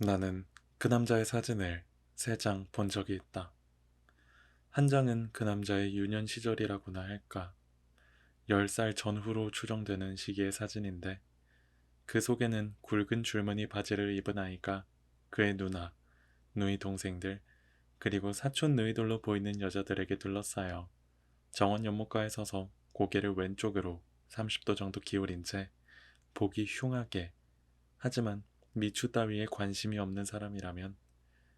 나는 그 남자의 사진을 3장 본 적이 있다. 한 장은 그 남자의 유년 시절이라고나 할까. 10살 전후로 추정되는 시기의 사진인데 그 속에는 굵은 줄무늬 바지를 입은 아이가 그의 누나, 누이 동생들, 그리고 사촌 누이들로 보이는 여자들에게 둘러싸여 정원 연못가에 서서 고개를 왼쪽으로 30도 정도 기울인 채 보기 흉하게, 하지만 미추 따위에 관심이 없는 사람이라면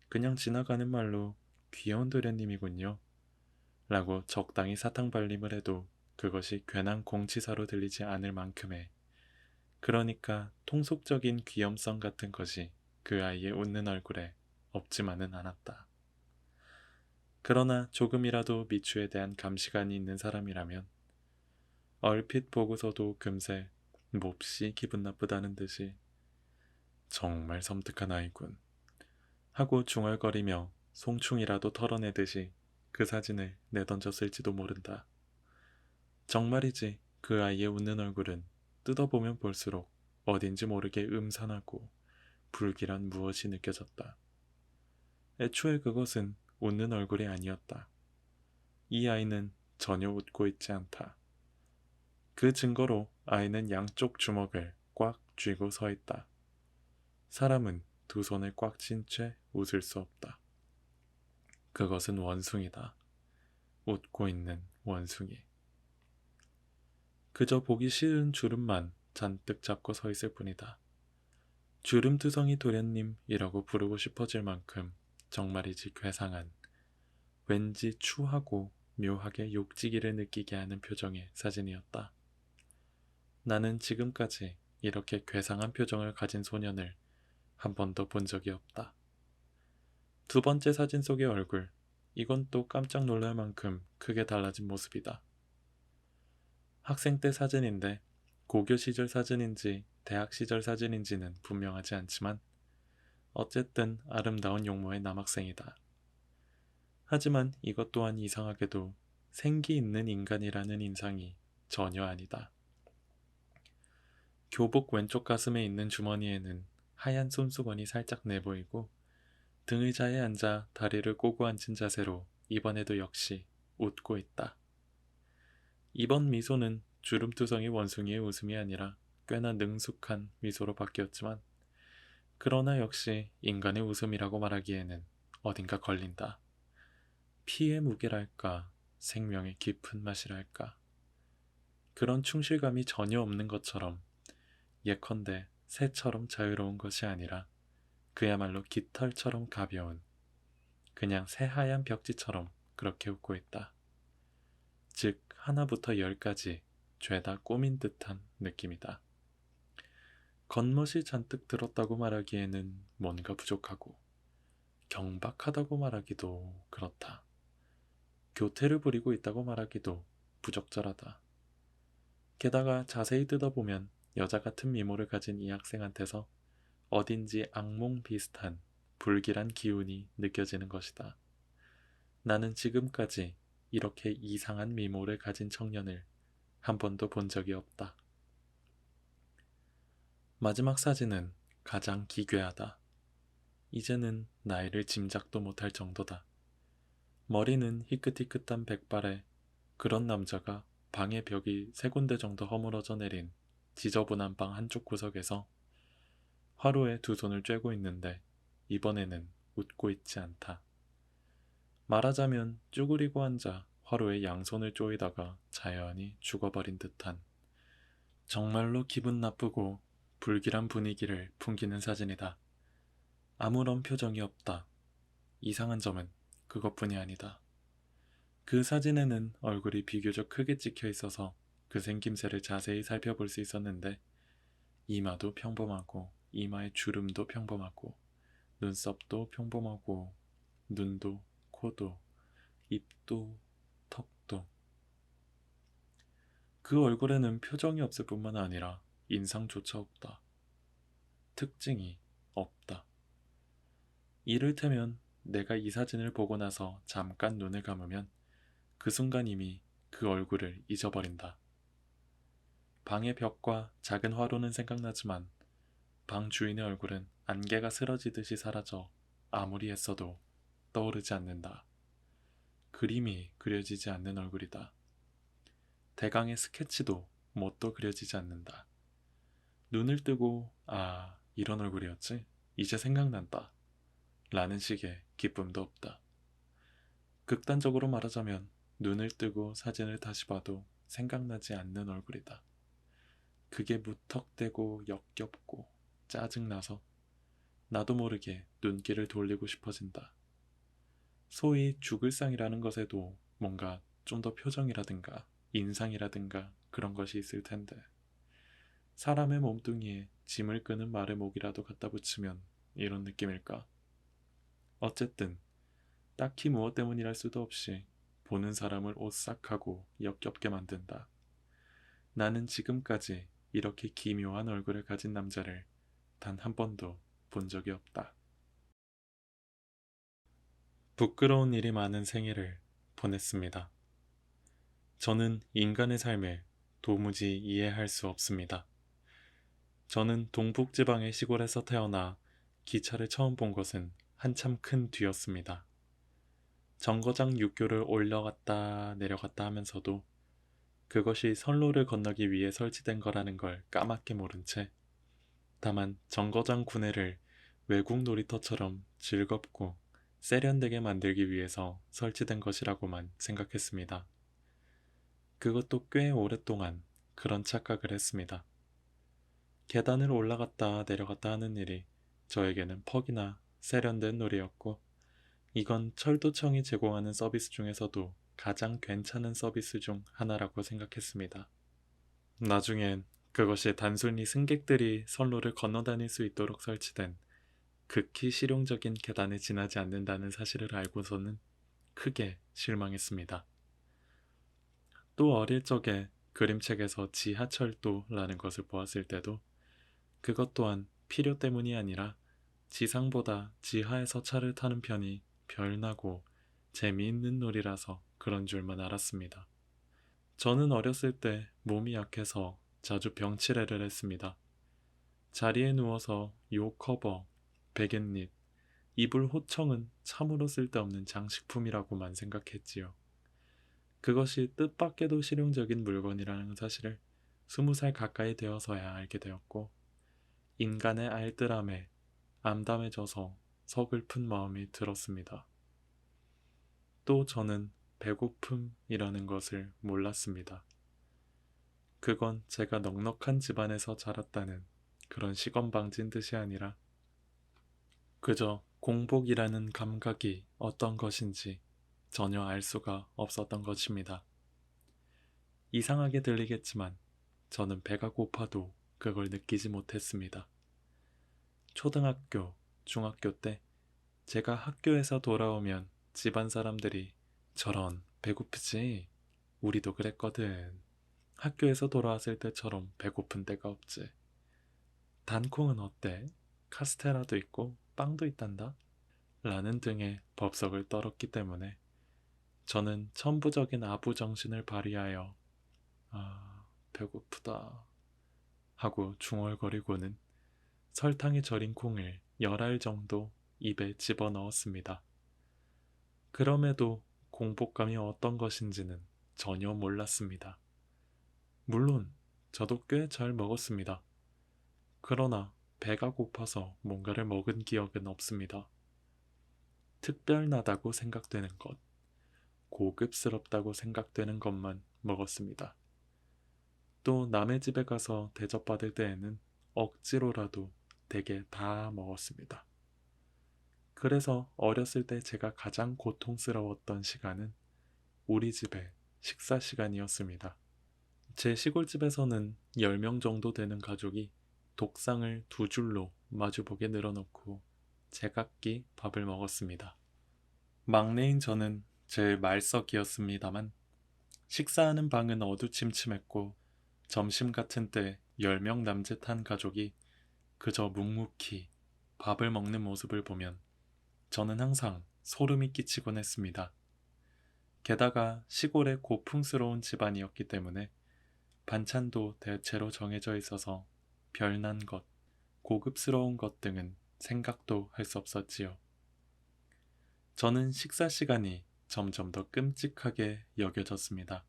그냥 지나가는 말로 귀여운 도련님이군요 라고 적당히 사탕발림을 해도 그것이 괜한 공치사로 들리지 않을 만큼의, 그러니까 통속적인 귀염성 같은 것이 그 아이의 웃는 얼굴에 없지만은 않았다. 그러나 조금이라도 미추에 대한 감시관이 있는 사람이라면 얼핏 보고서도 금세 몹시 기분 나쁘다는 듯이 정말 섬뜩한 아이군 하고 중얼거리며 송충이라도 털어내듯이 그 사진을 내던졌을지도 모른다. 정말이지 그 아이의 웃는 얼굴은 뜯어보면 볼수록 어딘지 모르게 음산하고 불길한 무엇이 느껴졌다. 애초에 그것은 웃는 얼굴이 아니었다. 이 아이는 전혀 웃고 있지 않다. 그 증거로 아이는 양쪽 주먹을 꽉 쥐고 서 있다. 사람은 두 손을 꽉 쥔 채 웃을 수 없다. 그것은 원숭이다. 웃고 있는 원숭이. 그저 보기 싫은 주름만 잔뜩 잡고 서 있을 뿐이다. 주름투성이 도련님이라고 부르고 싶어질 만큼 정말이지 괴상한, 왠지 추하고 묘하게 욕지기를 느끼게 하는 표정의 사진이었다. 나는 지금까지 이렇게 괴상한 표정을 가진 소년을 한 번도 본 적이 없다. 두 번째 사진 속의 얼굴, 이건 또 깜짝 놀랄 만큼 크게 달라진 모습이다. 학생 때 사진인데 고교 시절 사진인지 대학 시절 사진인지는 분명하지 않지만 어쨌든 아름다운 용모의 남학생이다. 하지만 이것 또한 이상하게도 생기 있는 인간이라는 인상이 전혀 아니다. 교복 왼쪽 가슴에 있는 주머니에는 하얀 손수건이 살짝 내보이고 등의자에 앉아 다리를 꼬고 앉은 자세로 이번에도 역시 웃고 있다. 이번 미소는 주름투성이 원숭이의 웃음이 아니라 꽤나 능숙한 미소로 바뀌었지만 그러나 역시 인간의 웃음이라고 말하기에는 어딘가 걸린다. 피의 무게랄까, 생명의 깊은 맛이랄까. 그런 충실감이 전혀 없는 것처럼, 예컨대 새처럼 자유로운 것이 아니라 그야말로 깃털처럼 가벼운, 그냥 새하얀 벽지처럼 그렇게 웃고 있다. 즉 하나부터 10까지 죄다 꾸민 듯한 느낌이다. 겉멋이 잔뜩 들었다고 말하기에는 뭔가 부족하고 경박하다고 말하기도 그렇다. 교태를 부리고 있다고 말하기도 부적절하다. 게다가 자세히 뜯어보면 여자 같은 미모를 가진 이 학생한테서 어딘지 악몽 비슷한 불길한 기운이 느껴지는 것이다. 나는 지금까지 이렇게 이상한 미모를 가진 청년을 한 번도 본 적이 없다. 마지막 사진은 가장 기괴하다. 이제는 나이를 짐작도 못할 정도다. 머리는 희끗희끗한 백발에 그런 남자가 방의 벽이 3군데 정도 허물어져 내린 지저분한 방 한쪽 구석에서 화로에 두 손을 쬐고 있는데 이번에는 웃고 있지 않다. 말하자면 쭈그리고 앉아 화로에 양손을 조이다가 자연히 죽어버린 듯한, 정말로 기분 나쁘고 불길한 분위기를 풍기는 사진이다. 아무런 표정이 없다. 이상한 점은 그것뿐이 아니다. 그 사진에는 얼굴이 비교적 크게 찍혀 있어서 그 생김새를 자세히 살펴볼 수 있었는데 이마도 평범하고 이마의 주름도 평범하고 눈썹도 평범하고 눈도 코도 입도 턱도, 그 얼굴에는 표정이 없을 뿐만 아니라 인상조차 없다. 특징이 없다. 이를테면 내가 이 사진을 보고 나서 잠깐 눈을 감으면 그 순간 이미 그 얼굴을 잊어버린다. 방의 벽과 작은 화로는 생각나지만 방 주인의 얼굴은 안개가 스러지듯이 사라져 아무리 애써도 떠오르지 않는다. 그림이 그려지지 않는 얼굴이다. 대강의 스케치도 뭣도 그려지지 않는다. 눈을 뜨고 아, 이런 얼굴이었지? 이제 생각난다. 라는 식의 기쁨도 없다. 극단적으로 말하자면 눈을 뜨고 사진을 다시 봐도 생각나지 않는 얼굴이다. 그게 무턱대고 역겹고 짜증나서 나도 모르게 눈길을 돌리고 싶어진다. 소위 죽을 상이라는 것에도 뭔가 좀 더 표정이라든가 인상이라든가 그런 것이 있을 텐데 사람의 몸뚱이에 짐을 끄는 말의 목이라도 갖다 붙이면 이런 느낌일까? 어쨌든 딱히 무엇 때문이랄 수도 없이 보는 사람을 오싹하고 역겹게 만든다. 나는 지금까지 이렇게 기묘한 얼굴을 가진 남자를 단 한 번도 본 적이 없다. 부끄러운 일이 많은 생일을 보냈습니다. 저는 인간의 삶을 도무지 이해할 수 없습니다. 저는 동북지방의 시골에서 태어나 기차를 처음 본 것은 한참 큰 뒤였습니다. 정거장 육교를 올라갔다 내려갔다 하면서도 그것이 선로를 건너기 위해 설치된 거라는 걸 까맣게 모른 채 다만 정거장 구내를 외국 놀이터처럼 즐겁고 세련되게 만들기 위해서 설치된 것이라고만 생각했습니다. 그것도 꽤 오랫동안 그런 착각을 했습니다. 계단을 올라갔다 내려갔다 하는 일이 저에게는 퍽이나 세련된 놀이였고 이건 철도청이 제공하는 서비스 중에서도 가장 괜찮은 서비스 중 하나라고 생각했습니다. 나중엔 그것이 단순히 승객들이 선로를 건너다닐 수 있도록 설치된 극히 실용적인 계단에 지나지 않는다는 사실을 알고서는 크게 실망했습니다. 또 어릴 적에 그림책에서 지하철도라는 것을 보았을 때도 그것 또한 필요 때문이 아니라 지상보다 지하에서 차를 타는 편이 별나고 재미있는 놀이라서 그런 줄만 알았습니다. 저는 어렸을 때 몸이 약해서 자주 병치레를 했습니다. 자리에 누워서 요 커버, 베갯잎, 이불 호청은 참으로 쓸데없는 장식품이라고만 생각했지요. 그것이 뜻밖에도 실용적인 물건이라는 사실을 20살 가까이 되어서야 알게 되었고 인간의 알뜰함에 암담해져서 서글픈 마음이 들었습니다. 또 저는 배고픔이라는 것을 몰랐습니다. 그건 제가 넉넉한 집안에서 자랐다는 그런 시건방진 뜻이 아니라 그저 공복이라는 감각이 어떤 것인지 전혀 알 수가 없었던 것입니다. 이상하게 들리겠지만 저는 배가 고파도 그걸 느끼지 못했습니다. 초등학교, 중학교 때 제가 학교에서 돌아오면 집안 사람들이 저런 배고프지? 우리도 그랬거든. 학교에서 돌아왔을 때처럼 배고픈 때가 없지. 단콩은 어때? 카스테라도 있고 빵도 있단다. 라는 등의 법석을 떨었기 때문에 저는 천부적인 아부 정신을 발휘하여 아, 배고프다 하고 중얼거리고는 설탕에 절인 콩을 10알 정도 입에 집어넣었습니다. 그럼에도 공복감이 어떤 것인지는 전혀 몰랐습니다. 물론 저도 꽤 잘 먹었습니다. 그러나 배가 고파서 뭔가를 먹은 기억은 없습니다. 특별나다고 생각되는 것, 고급스럽다고 생각되는 것만 먹었습니다. 또 남의 집에 가서 대접받을 때에는 억지로라도 대개 다 먹었습니다. 그래서 어렸을 때 제가 가장 고통스러웠던 시간은 우리 집의 식사 시간이었습니다. 제 시골집에서는 10명 정도 되는 가족이 독상을 2줄로 마주보게 늘어놓고 제각기 밥을 먹었습니다. 막내인 저는 제일 말석이었습니다만 식사하는 방은 어두침침했고 점심 같은 때 10명 남짓한 가족이 그저 묵묵히 밥을 먹는 모습을 보면 저는 항상 소름이 끼치곤 했습니다. 게다가 시골의 고풍스러운 집안이었기 때문에 반찬도 대체로 정해져 있어서 별난 것, 고급스러운 것 등은 생각도 할 수 없었지요. 저는 식사 시간이 점점 더 끔찍하게 여겨졌습니다.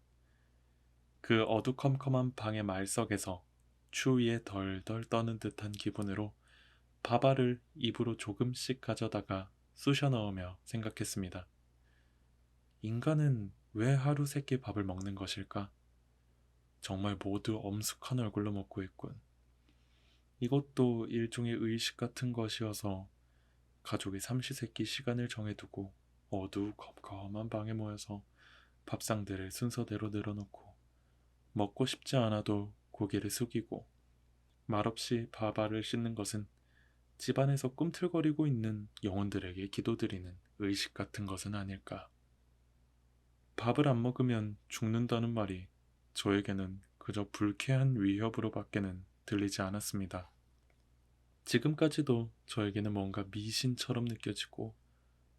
그 어두컴컴한 방의 말석에서 추위에 덜덜 떠는 듯한 기분으로 밥알을 입으로 조금씩 가져다가 쑤셔 넣으며 생각했습니다. 인간은 왜 하루 세끼 밥을 먹는 것일까? 정말 모두 엄숙한 얼굴로 먹고 있군. 이것도 일종의 의식 같은 것이어서 가족이 삼시세끼 시간을 정해두고 어두컴컴한 방에 모여서 밥상들을 순서대로 늘어놓고 먹고 싶지 않아도 고개를 숙이고 말없이 밥알을 씻는 것은 집안에서 꿈틀거리고 있는 영혼들에게 기도드리는 의식 같은 것은 아닐까. 밥을 안 먹으면 죽는다는 말이 저에게는 그저 불쾌한 위협으로 밖에는 들리지 않았습니다. 지금까지도 저에게는 뭔가 미신처럼 느껴지고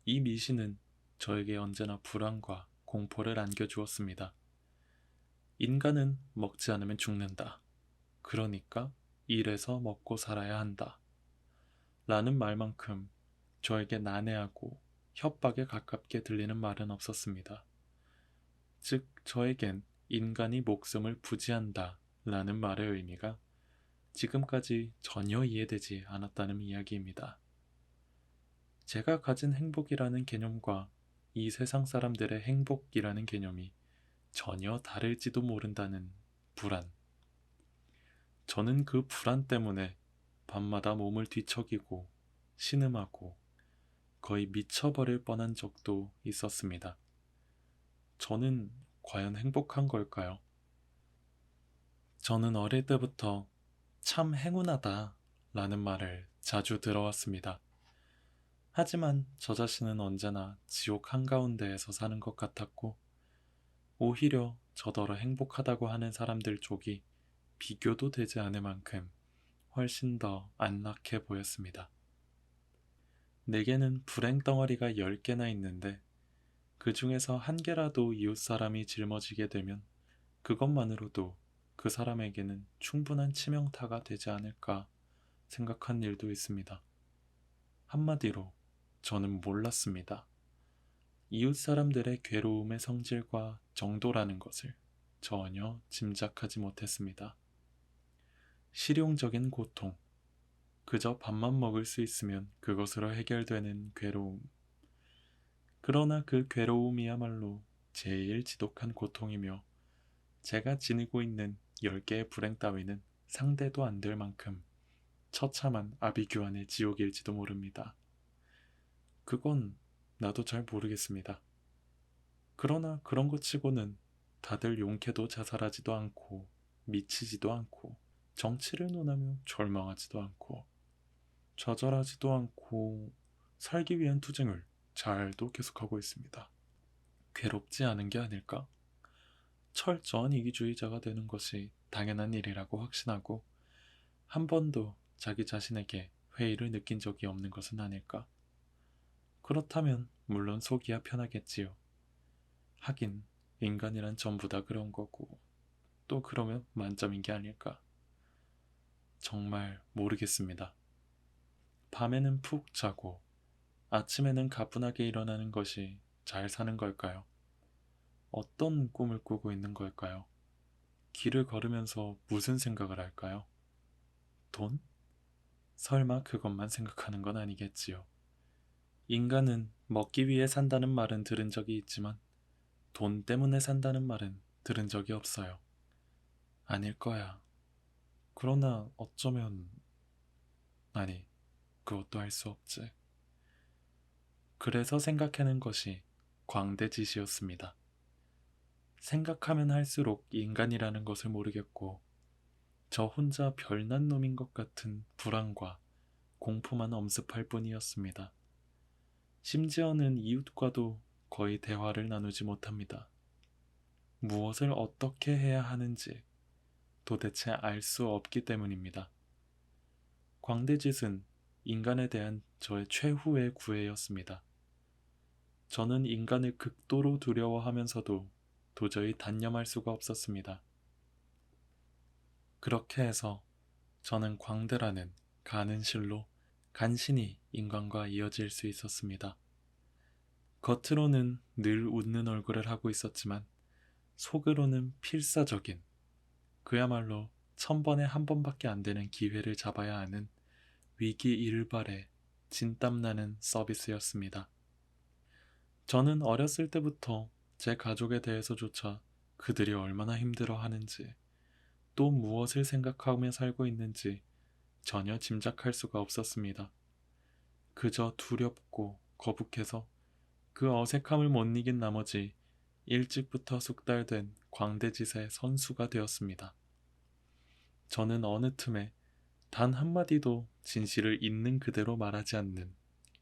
이 미신은 저에게 언제나 불안과 공포를 안겨주었습니다. 인간은 먹지 않으면 죽는다. 그러니까 일해서 먹고 살아야 한다. 라는 말만큼 저에게 난해하고 협박에 가깝게 들리는 말은 없었습니다. 즉, 저에겐 인간이 목숨을 부지한다 라는 말의 의미가 지금까지 전혀 이해되지 않았다는 이야기입니다. 제가 가진 행복이라는 개념과 이 세상 사람들의 행복이라는 개념이 전혀 다를지도 모른다는 불안. 저는 그 불안 때문에 밤마다 몸을 뒤척이고 신음하고 거의 미쳐버릴 뻔한 적도 있었습니다. 저는 과연 행복한 걸까요? 저는 어릴 때부터 참 행운하다 라는 말을 자주 들어왔습니다. 하지만 저 자신은 언제나 지옥 한가운데에서 사는 것 같았고, 오히려 저더러 행복하다고 하는 사람들 쪽이 비교도 되지 않을 만큼 훨씬 더 안락해 보였습니다. 내게는 불행 덩어리가 10개나 있는데 그 중에서 한 개라도 이웃 사람이 짊어지게 되면 그것만으로도 그 사람에게는 충분한 치명타가 되지 않을까 생각한 일도 있습니다. 한마디로 저는 몰랐습니다. 이웃 사람들의 괴로움의 성질과 정도라는 것을 전혀 짐작하지 못했습니다. 실용적인 고통, 그저 밥만 먹을 수 있으면 그것으로 해결되는 괴로움. 그러나 그 괴로움이야말로 제일 지독한 고통이며 제가 지니고 있는 10개의 불행 따위는 상대도 안 될 만큼 처참한 아비규환의 지옥일지도 모릅니다. 그건 나도 잘 모르겠습니다. 그러나 그런 것 치고는 다들 용케도 자살하지도 않고 미치지도 않고 정치를 논하며 절망하지도 않고 좌절하지도 않고 살기 위한 투쟁을 잘도 계속하고 있습니다. 괴롭지 않은 게 아닐까? 철저한 이기주의자가 되는 것이 당연한 일이라고 확신하고 한 번도 자기 자신에게 회의를 느낀 적이 없는 것은 아닐까? 그렇다면 물론 속이야 편하겠지요. 하긴 인간이란 전부 다 그런 거고 또 그러면 만점인 게 아닐까? 정말 모르겠습니다. 밤에는 푹 자고 아침에는 가뿐하게 일어나는 것이 잘 사는 걸까요? 어떤 꿈을 꾸고 있는 걸까요? 길을 걸으면서 무슨 생각을 할까요? 돈? 설마 그것만 생각하는 건 아니겠지요. 인간은 먹기 위해 산다는 말은 들은 적이 있지만 돈 때문에 산다는 말은 들은 적이 없어요. 아닐 거야. 그러나 어쩌면 아니, 그것도 할 수 없지. 그래서 생각하는 것이 광대짓이었습니다. 생각하면 할수록 인간이라는 것을 모르겠고 저 혼자 별난 놈인 것 같은 불안과 공포만 엄습할 뿐이었습니다. 심지어는 이웃과도 거의 대화를 나누지 못합니다. 무엇을 어떻게 해야 하는지 도대체 알 수 없기 때문입니다. 광대짓은 인간에 대한 저의 최후의 구애였습니다. 저는 인간을 극도로 두려워하면서도 도저히 단념할 수가 없었습니다. 그렇게 해서 저는 광대라는 가는 실로 간신히 인간과 이어질 수 있었습니다. 겉으로는 늘 웃는 얼굴을 하고 있었지만 속으로는 필사적인, 그야말로 1000번에 한 번밖에 안 되는 기회를 잡아야 하는 위기일발의 진땀나는 서비스였습니다. 저는 어렸을 때부터 제 가족에 대해서조차 그들이 얼마나 힘들어하는지, 또 무엇을 생각하며 살고 있는지 전혀 짐작할 수가 없었습니다. 그저 두렵고 거북해서 그 어색함을 못 이긴 나머지 일찍부터 숙달된 광대짓의 선수가 되었습니다. 저는 어느 틈에 단 한마디도 진실을 있는 그대로 말하지 않는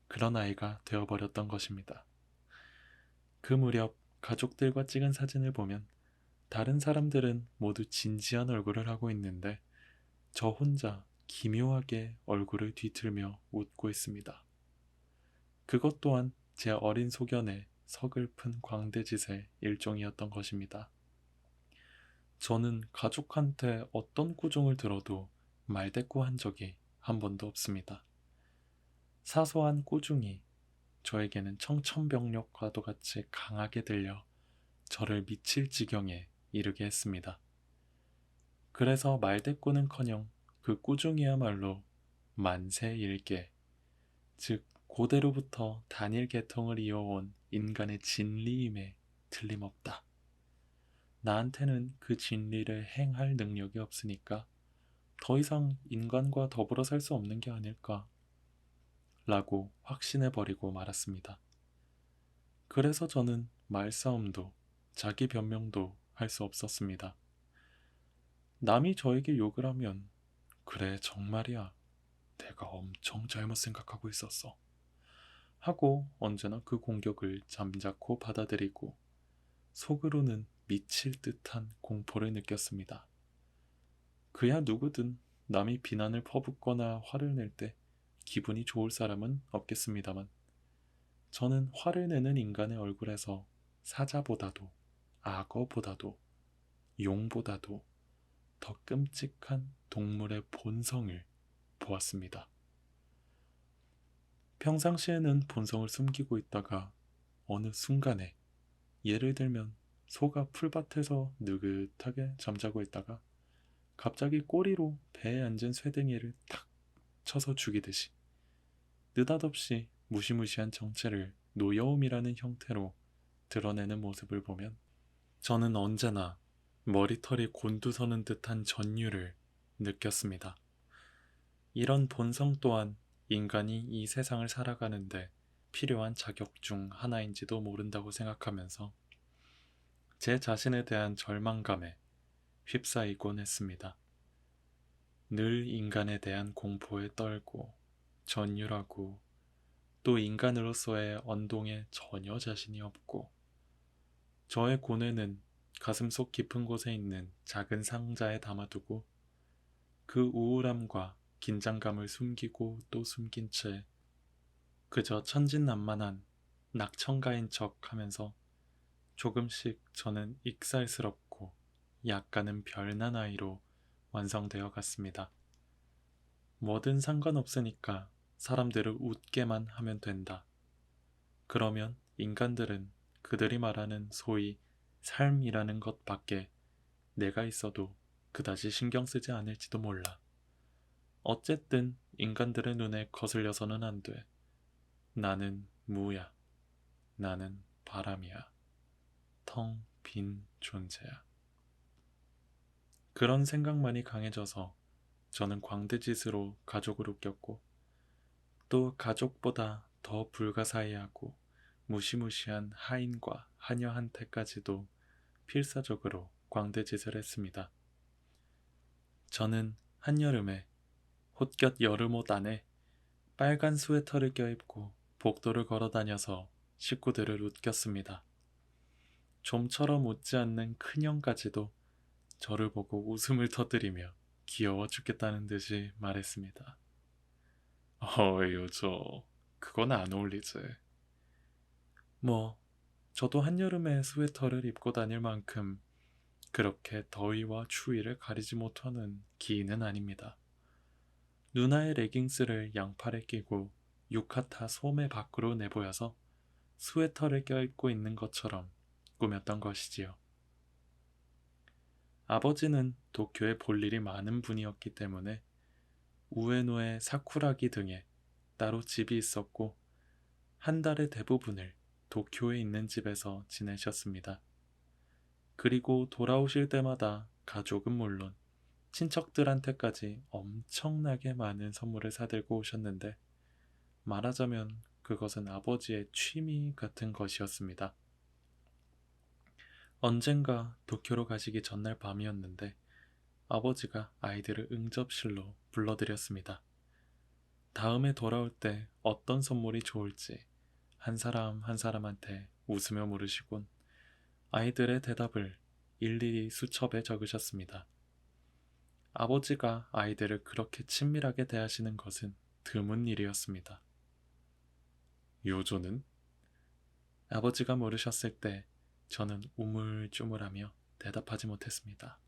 그런 아이가 되어버렸던 것입니다. 그 무렵 가족들과 찍은 사진을 보면 다른 사람들은 모두 진지한 얼굴을 하고 있는데 저 혼자 기묘하게 얼굴을 뒤틀며 웃고 있습니다. 그것 또한 제 어린 소견의 서글픈 광대짓의 일종이었던 것입니다. 저는 가족한테 어떤 꾸중을 들어도 말대꾸한 적이 한 번도 없습니다. 사소한 꾸중이 저에게는 청천벽력과도 같이 강하게 들려 저를 미칠 지경에 이르게 했습니다. 그래서 말대꾸는커녕 그 꾸중이야말로 만세일계, 즉 고대로부터 단일 계통을 이어온 인간의 진리임에 틀림없다. 나한테는 그 진리를 행할 능력이 없으니까 더 이상 인간과 더불어 살 수 없는 게 아닐까 라고 확신해버리고 말았습니다. 그래서 저는 말싸움도 자기 변명도 할 수 없었습니다. 남이 저에게 욕을 하면 그래 정말이야, 내가 엄청 잘못 생각하고 있었어 하고 언제나 그 공격을 잠자코 받아들이고 속으로는 미칠 듯한 공포를 느꼈습니다. 그야 누구든 남이 비난을 퍼붓거나 화를 낼 때 기분이 좋을 사람은 없겠습니다만 저는 화를 내는 인간의 얼굴에서 사자보다도 악어보다도 용보다도 더 끔찍한 동물의 본성을 보았습니다. 평상시에는 본성을 숨기고 있다가 어느 순간에, 예를 들면 소가 풀밭에서 느긋하게 잠자고 있다가 갑자기 꼬리로 배에 앉은 쇠댕이를 탁 쳐서 죽이듯이 느닷없이 무시무시한 정체를 노여움이라는 형태로 드러내는 모습을 보면 저는 언제나 머리털이 곤두서는 듯한 전율을 느꼈습니다. 이런 본성 또한 인간이 이 세상을 살아가는데 필요한 자격 중 하나인지도 모른다고 생각하면서 제 자신에 대한 절망감에 휩싸이곤 했습니다. 늘 인간에 대한 공포에 떨고 전율하고 또 인간으로서의 언동에 전혀 자신이 없고 저의 고뇌는 가슴속 깊은 곳에 있는 작은 상자에 담아두고 그 우울함과 긴장감을 숨기고 또 숨긴 채 그저 천진난만한 낙천가인 척 하면서 조금씩 저는 익살스럽고 약간은 별난 아이로 완성되어 갔습니다. 뭐든 상관없으니까 사람들을 웃게만 하면 된다. 그러면 인간들은 그들이 말하는 소위 삶이라는 것밖에 내가 있어도 그다지 신경 쓰지 않을지도 몰라. 어쨌든 인간들의 눈에 거슬려서는 안 돼. 나는 무야. 나는 바람이야. 텅 빈 존재야. 그런 생각만이 강해져서 저는 광대짓으로 가족을 웃겼고 또 가족보다 더 불가사의하고 무시무시한 하인과 하녀한테까지도 필사적으로 광대짓을 했습니다. 저는 한여름에 홑곁 여름옷 안에 빨간 스웨터를 껴입고 복도를 걸어다녀서 식구들을 웃겼습니다. 좀처럼 웃지 않는 큰형까지도 저를 보고 웃음을 터뜨리며 귀여워 죽겠다는 듯이 말했습니다. 요저 그건 안 어울리지. 뭐 저도 한여름에 스웨터를 입고 다닐 만큼 그렇게 더위와 추위를 가리지 못하는 기인은 아닙니다. 누나의 레깅스를 양팔에 끼고 유카타 소매 밖으로 내보여서 스웨터를 껴입고 있는 것처럼 꾸몄던 것이지요. 아버지는 도쿄에 볼 일이 많은 분이었기 때문에 우에노에 사쿠라기 등에 따로 집이 있었고 한 달의 대부분을 도쿄에 있는 집에서 지내셨습니다. 그리고 돌아오실 때마다 가족은 물론 친척들한테까지 엄청나게 많은 선물을 사들고 오셨는데 말하자면 그것은 아버지의 취미 같은 것이었습니다. 언젠가 도쿄로 가시기 전날 밤이었는데 아버지가 아이들을 응접실로 불러들였습니다. 다음에 돌아올 때 어떤 선물이 좋을지 한 사람 한 사람한테 웃으며 물으시곤 아이들의 대답을 일일이 수첩에 적으셨습니다. 아버지가 아이들을 그렇게 친밀하게 대하시는 것은 드문 일이었습니다. 요조는? 아버지가 물으셨을 때 저는 우물쭈물하며 대답하지 못했습니다.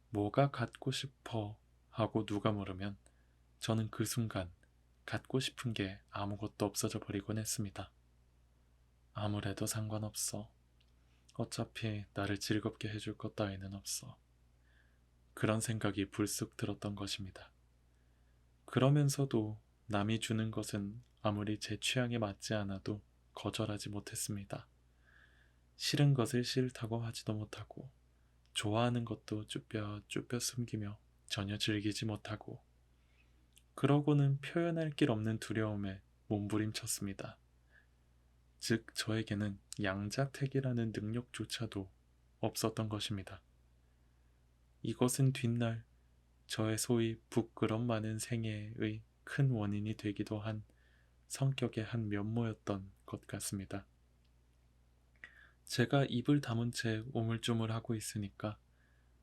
뭐가 갖고 싶어? 하고 누가 물으면 저는 그 순간 갖고 싶은 게 아무것도 없어져 버리곤 했습니다. 아무래도 상관없어. 어차피 나를 즐겁게 해줄 것 따위는 없어. 그런 생각이 불쑥 들었던 것입니다. 그러면서도 남이 주는 것은 아무리 제 취향에 맞지 않아도 거절하지 못했습니다. 싫은 것을 싫다고 하지도 못하고 좋아하는 것도 쭈뼛쭈뼛 숨기며 전혀 즐기지 못하고 그러고는 표현할 길 없는 두려움에 몸부림쳤습니다. 즉 저에게는 양자택이라는 능력조차도 없었던 것입니다. 이것은 뒷날 저의 소위 부끄럼 많은 생애의 큰 원인이 되기도 한 성격의 한 면모였던 것 같습니다. 제가 입을 다문 채 우물쭈물하고 있으니까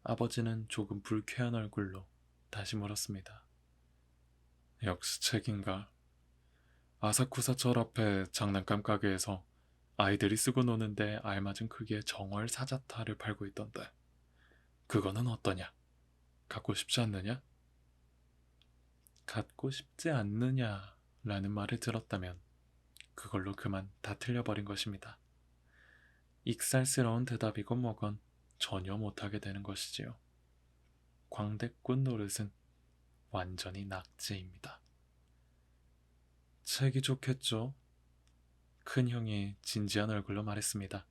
아버지는 조금 불쾌한 얼굴로 다시 물었습니다. 역시 책인가? 아사쿠사 절 앞에 장난감 가게에서 아이들이 쓰고 노는데 알맞은 크기의 정월 사자타를 팔고 있던데 그거는 어떠냐? 갖고 싶지 않느냐? 갖고 싶지 않느냐 라는 말을 들었다면 그걸로 그만 다 틀려버린 것입니다. 익살스러운 대답이건 뭐건 전혀 못하게 되는 것이지요. 광대꾼 노릇은 완전히 낙제입니다. 책이 좋겠죠? 큰형이 진지한 얼굴로 말했습니다.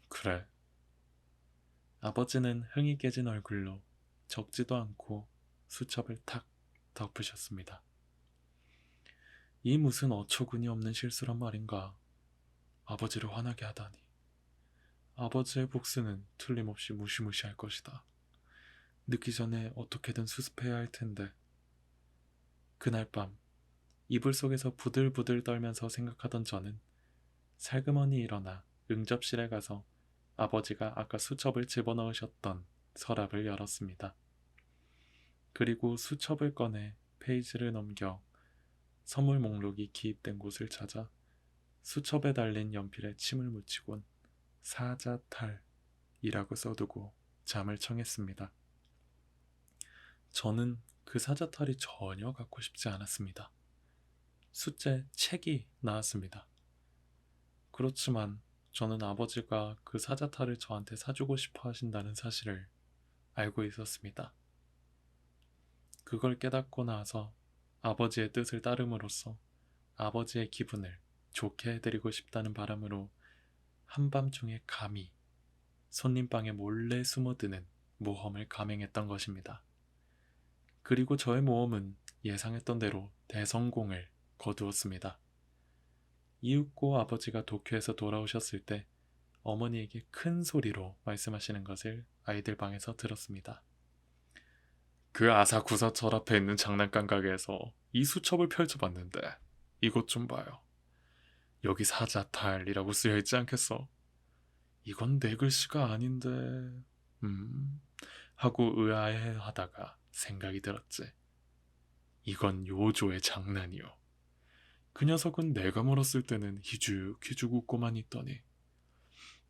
그래. 아버지는 흥이 깨진 얼굴로 적지도 않고 수첩을 탁 덮으셨습니다. 이 무슨 어처구니 없는 실수란 말인가. 아버지를 화나게 하다니. 아버지의 복수는 틀림없이 무시무시할 것이다. 늦기 전에 어떻게든 수습해야 할 텐데. 그날 밤 이불 속에서 부들부들 떨면서 생각하던 저는 살그머니 일어나 응접실에 가서 아버지가 아까 수첩을 집어넣으셨던 서랍을 열었습니다. 그리고 수첩을 꺼내 페이지를 넘겨 선물 목록이 기입된 곳을 찾아 수첩에 달린 연필에 침을 묻히곤 사자탈이라고 써두고 잠을 청했습니다. 저는 그 사자탈이 전혀 갖고 싶지 않았습니다. 숫제 책이 나왔습니다. 그렇지만 저는 아버지가 그 사자탈을 저한테 사주고 싶어 하신다는 사실을 알고 있었습니다. 그걸 깨닫고 나서 아버지의 뜻을 따름으로써 아버지의 기분을 좋게 해드리고 싶다는 바람으로 한밤중에 감히 손님방에 몰래 숨어드는 모험을 감행했던 것입니다. 그리고 저의 모험은 예상했던 대로 대성공을 거두었습니다. 이윽고 아버지가 도쿄에서 돌아오셨을 때 어머니에게 큰 소리로 말씀하시는 것을 아이들 방에서 들었습니다. 그 아사쿠사 절 앞에 있는 장난감 가게에서 이 수첩을 펼쳐봤는데 이것 좀 봐요. 여기 사자탈이라고 쓰여있지 않겠어? 이건 내 글씨가 아닌데 하고 의아해하다가 생각이 들었지. 이건 요조의 장난이요. 그 녀석은 내가 물었을 때는 희죽희죽 웃고만 있더니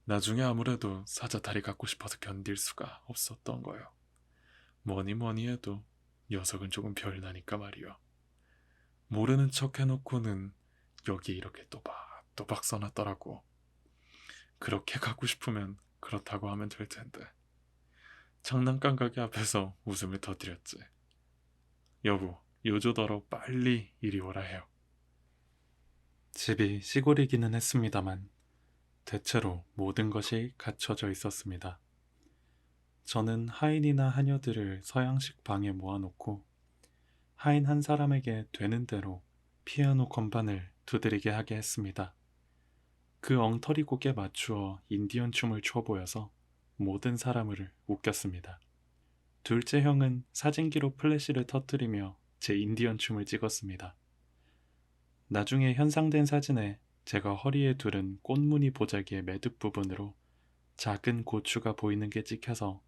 나중에 아무래도 사자탈이 갖고 싶어서 견딜 수가 없었던 거요. 뭐니 뭐니 해도 녀석은 조금 별나니까 말이야. 모르는 척 해놓고는 여기에 이렇게 또박또박 써놨더라고. 그렇게 가고 싶으면 그렇다고 하면 될 텐데. 장난감 가게 앞에서 웃음을 터뜨렸지. 여보, 요조더러 빨리 이리 오라 해요. 집이 시골이기는 했습니다만 대체로 모든 것이 갖춰져 있었습니다. 저는 하인이나 하녀들을 서양식 방에 모아놓고 하인 한 사람에게 되는 대로 피아노 건반을 두드리게 하게 했습니다. 그 엉터리 곡에 맞추어 인디언 춤을 춰 보여서 모든 사람을 웃겼습니다. 둘째 형은 사진기로 플래시를 터뜨리며 제 인디언 춤을 찍었습니다. 나중에 현상된 사진에 제가 허리에 두른 꽃무늬 보자기의 매듭 부분으로 작은 고추가 보이는 게 찍혀서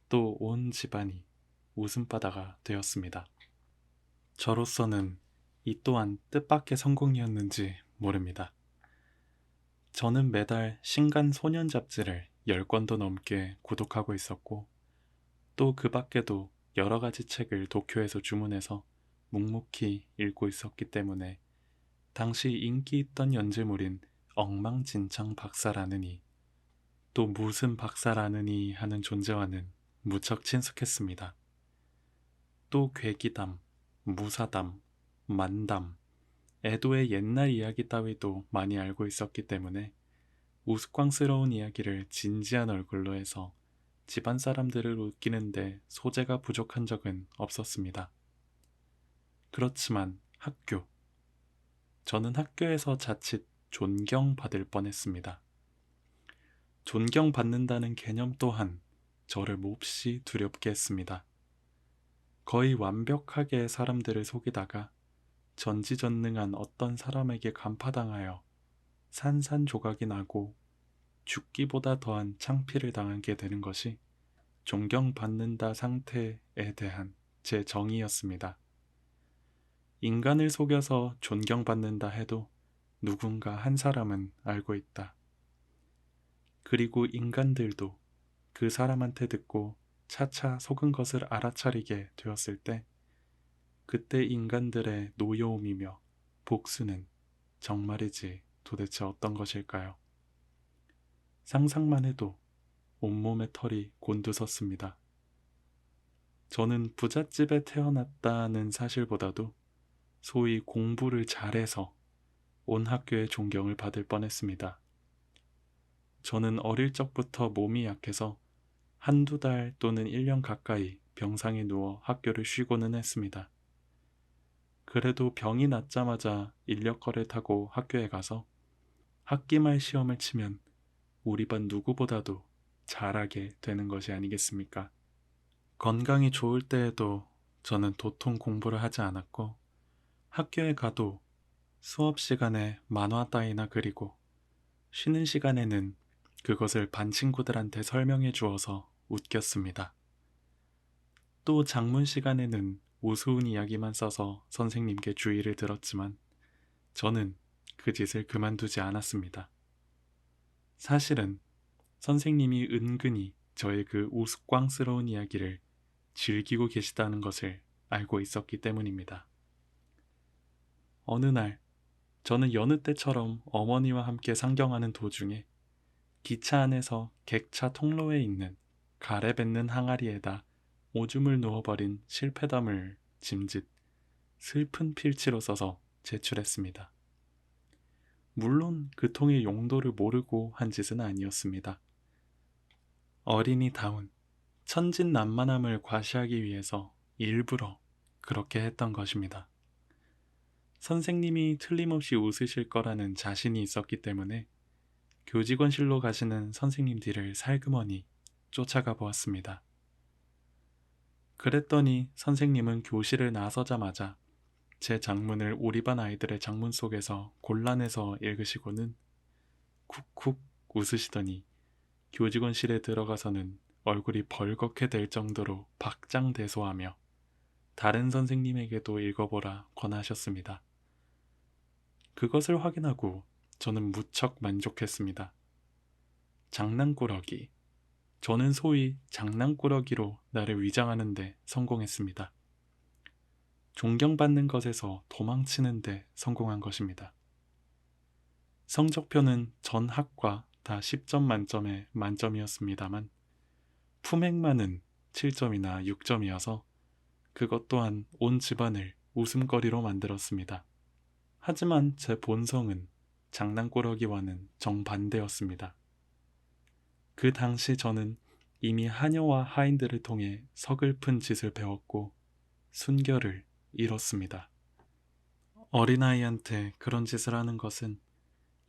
또 온 집안이 웃음바다가 되었습니다. 저로서는 이 또한 뜻밖의 성공이었는지 모릅니다. 저는 매달 신간 소년 잡지를 10권도 넘게 구독하고 있었고 또 그 밖에도 여러 가지 책을 도쿄에서 주문해서 묵묵히 읽고 있었기 때문에 당시 인기 있던 연재물인 엉망진창 박사라느니 또 무슨 박사라느니 하는 존재와는 무척 친숙했습니다. 또 괴기담, 무사담, 만담, 애도의 옛날 이야기 따위도 많이 알고 있었기 때문에 우스꽝스러운 이야기를 진지한 얼굴로 해서 집안 사람들을 웃기는데 소재가 부족한 적은 없었습니다. 그렇지만 저는 학교에서 자칫 존경받을 뻔했습니다. 존경받는다는 개념 또한 저를 몹시 두렵게 했습니다. 거의 완벽하게 사람들을 속이다가 전지전능한 어떤 사람에게 간파당하여 산산조각이 나고 죽기보다 더한 창피를 당하게 되는 것이 존경받는다 상태에 대한 제 정의였습니다. 인간을 속여서 존경받는다 해도 누군가 한 사람은 알고 있다. 그리고 인간들도 그 사람한테 듣고 차차 속은 것을 알아차리게 되었을 때 그때 인간들의 노여움이며 복수는 정말이지 도대체 어떤 것일까요? 상상만 해도 온몸의 털이 곤두섰습니다. 저는 부잣집에 태어났다는 사실보다도 소위 공부를 잘해서 온 학교의 존경을 받을 뻔했습니다. 저는 어릴 적부터 몸이 약해서 한두 달 또는 1년 가까이 병상에 누워 학교를 쉬고는 했습니다. 그래도 병이 낫자마자 인력거를 타고 학교에 가서 학기말 시험을 치면 우리 반 누구보다도 잘하게 되는 것이 아니겠습니까? 건강이 좋을 때에도 저는 도통 공부를 하지 않았고 학교에 가도 수업 시간에 만화 따위나 그리고 쉬는 시간에는 그것을 반 친구들한테 설명해 주어서 웃겼습니다. 또 작문 시간에는 우스운 이야기만 써서 선생님께 주의를 들었지만 저는 그 짓을 그만두지 않았습니다. 사실은 선생님이 은근히 저의 그 우스꽝스러운 이야기를 즐기고 계시다는 것을 알고 있었기 때문입니다. 어느 날 저는 여느 때처럼 어머니와 함께 상경하는 도중에 기차 안에서 객차 통로에 있는 가래 뱉는 항아리에다 오줌을 누워버린 실패담을 짐짓 슬픈 필치로 써서 제출했습니다. 물론 그 통의 용도를 모르고 한 짓은 아니었습니다. 어린이다운 천진난만함을 과시하기 위해서 일부러 그렇게 했던 것입니다. 선생님이 틀림없이 웃으실 거라는 자신이 있었기 때문에 교직원실로 가시는 선생님 뒤를 살그머니 쫓아가 보았습니다. 그랬더니 선생님은 교실을 나서자마자 제 장문을 우리 반 아이들의 장문 속에서 골라내서 읽으시고는 쿡쿡 웃으시더니 교직원실에 들어가서는 얼굴이 벌겋게 될 정도로 박장대소하며 다른 선생님에게도 읽어보라 권하셨습니다. 그것을 확인하고 저는 무척 만족했습니다. 장난꾸러기. 저는 소위 장난꾸러기로 나를 위장하는 데 성공했습니다. 존경받는 것에서 도망치는데 성공한 것입니다. 성적표는 전 학과 다 10점 만점에 만점이었습니다만 품행만은 7점이나 6점이어서 그것 또한 온 집안을 웃음거리로 만들었습니다. 하지만 제 본성은 장난꾸러기와는 정반대였습니다. 그 당시 저는 이미 하녀와 하인들을 통해 서글픈 짓을 배웠고 순결을 잃었습니다. 어린아이한테 그런 짓을 하는 것은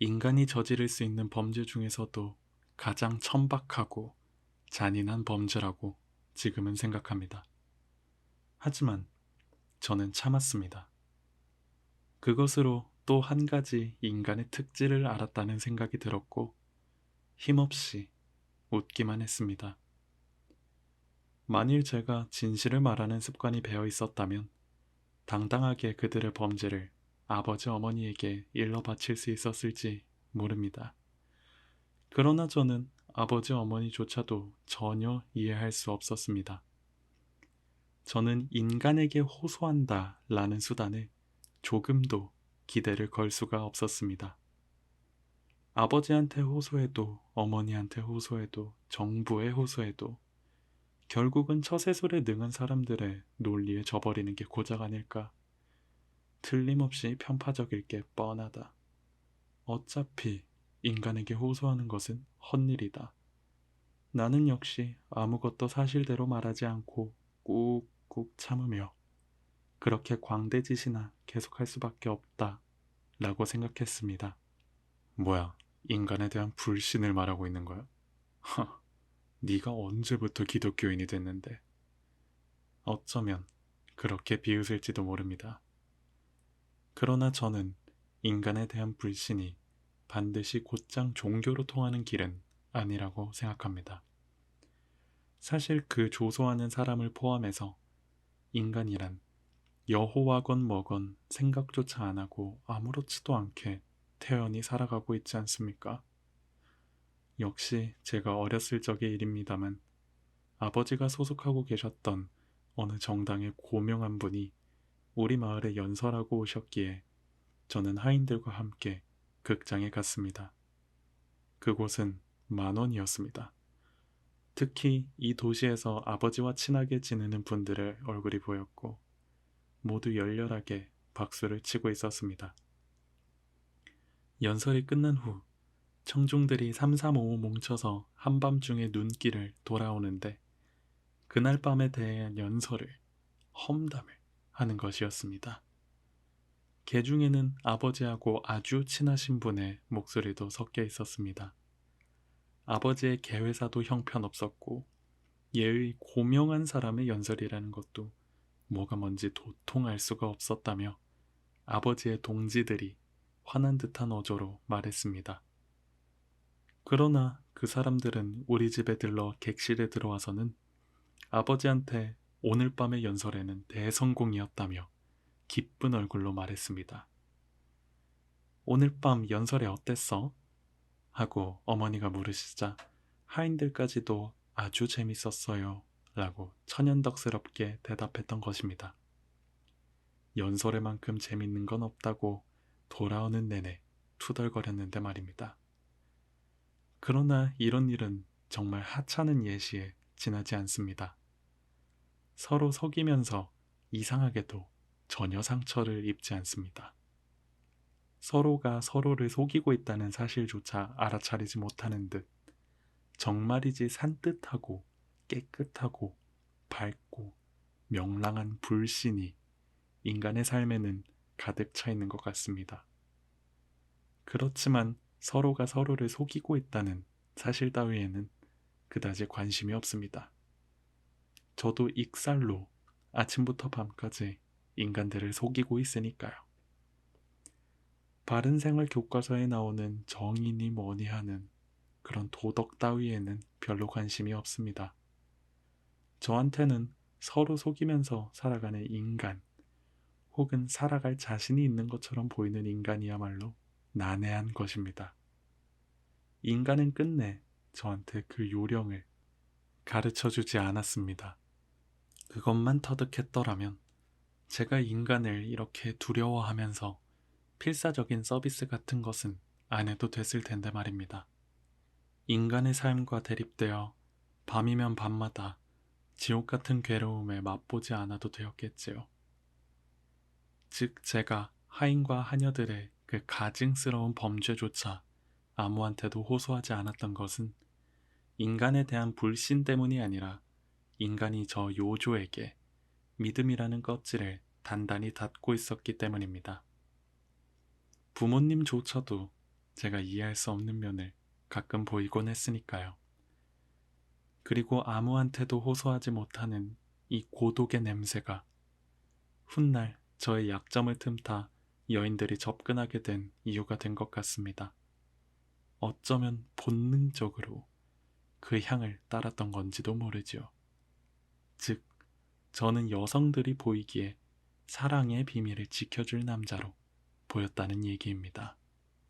인간이 저지를 수 있는 범죄 중에서도 가장 천박하고 잔인한 범죄라고 지금은 생각합니다. 하지만 저는 참았습니다. 그것으로 또 한 가지 인간의 특질을 알았다는 생각이 들었고 힘없이 웃기만 했습니다. 만일 제가 진실을 말하는 습관이 배어 있었다면 당당하게 그들의 범죄를 아버지 어머니에게 일러 바칠 수 있었을지 모릅니다. 그러나 저는 아버지 어머니조차도 전혀 이해할 수 없었습니다. 저는 인간에게 호소한다 라는 수단에 조금도 기대를 걸 수가 없었습니다. 아버지한테 호소해도 어머니한테 호소해도 정부에 호소해도 결국은 처세술에 능한 사람들의 논리에 져버리는 게 고작 아닐까. 틀림없이 편파적일 게 뻔하다. 어차피 인간에게 호소하는 것은 헛일이다. 나는 역시 아무것도 사실대로 말하지 않고 꾹꾹 참으며 그렇게 광대짓이나 계속할 수밖에 없다 라고 생각했습니다. 뭐야, 인간에 대한 불신을 말하고 있는 거야? 하, 네가 언제부터 기독교인이 됐는데. 어쩌면 그렇게 비웃을지도 모릅니다. 그러나 저는 인간에 대한 불신이 반드시 곧장 종교로 통하는 길은 아니라고 생각합니다. 사실 그 조소하는 사람을 포함해서 인간이란 여호와건 뭐건 생각조차 안 하고 아무렇지도 않게 태연히 살아가고 있지 않습니까? 역시 제가 어렸을 적의 일입니다만 아버지가 소속하고 계셨던 어느 정당의 고명한 분이 우리 마을에 연설하고 오셨기에 저는 하인들과 함께 극장에 갔습니다. 그곳은 10,000원이었습니다. 특히 이 도시에서 아버지와 친하게 지내는 분들의 얼굴이 보였고 모두 열렬하게 박수를 치고 있었습니다. 연설이 끝난 후 청중들이 삼삼오오 뭉쳐서 한밤중에 눈길을 돌아오는데 그날 밤에 대한 연설을 험담을 하는 것이었습니다. 개 중에는 아버지하고 아주 친하신 분의 목소리도 섞여 있었습니다. 아버지의 개회사도 형편없었고 예의 고명한 사람의 연설이라는 것도 뭐가 뭔지 도통 알 수가 없었다며 아버지의 동지들이 화난 듯한 어조로 말했습니다. 그러나 그 사람들은 우리 집에 들러 객실에 들어와서는 아버지한테 오늘 밤의 연설에는 대성공이었다며 기쁜 얼굴로 말했습니다. 오늘 밤 연설에 어땠어? 하고 어머니가 물으시자 하인들까지도 아주 재밌었어요 라고 천연덕스럽게 대답했던 것입니다. 연설회만큼 재밌는 건 없다고 돌아오는 내내 투덜거렸는데 말입니다. 그러나 이런 일은 정말 하찮은 예시에 지나지 않습니다. 서로 속이면서 이상하게도 전혀 상처를 입지 않습니다. 서로가 서로를 속이고 있다는 사실조차 알아차리지 못하는 듯 정말이지 산뜻하고 깨끗하고 밝고 명랑한 불신이 인간의 삶에는 가득 차 있는 것 같습니다. 그렇지만 서로가 서로를 속이고 있다는 사실 따위에는 그다지 관심이 없습니다. 저도 익살로 아침부터 밤까지 인간들을 속이고 있으니까요. 바른 생활 교과서에 나오는 정의니 뭐니 하는 그런 도덕 따위에는 별로 관심이 없습니다. 저한테는 서로 속이면서 살아가는 인간, 혹은 살아갈 자신이 있는 것처럼 보이는 인간이야말로 난해한 것입니다. 인간은 끝내 저한테 그 요령을 가르쳐주지 않았습니다. 그것만 터득했더라면 제가 인간을 이렇게 두려워하면서 필사적인 서비스 같은 것은 안 해도 됐을 텐데 말입니다. 인간의 삶과 대립되어 밤이면 밤마다 지옥 같은 괴로움에 맛보지 않아도 되었겠지요. 즉 제가 하인과 하녀들의 그 가증스러운 범죄조차 아무한테도 호소하지 않았던 것은 인간에 대한 불신 때문이 아니라 인간이 저 요조에게 믿음이라는 껍질을 단단히 닫고 있었기 때문입니다. 부모님조차도 제가 이해할 수 없는 면을 가끔 보이곤 했으니까요. 그리고 아무한테도 호소하지 못하는 이 고독의 냄새가 훗날 저의 약점을 틈타 여인들이 접근하게 된 이유가 된 것 같습니다. 어쩌면 본능적으로 그 향을 따랐던 건지도 모르지요. 즉, 저는 여성들이 보이기에 사랑의 비밀을 지켜줄 남자로 보였다는 얘기입니다.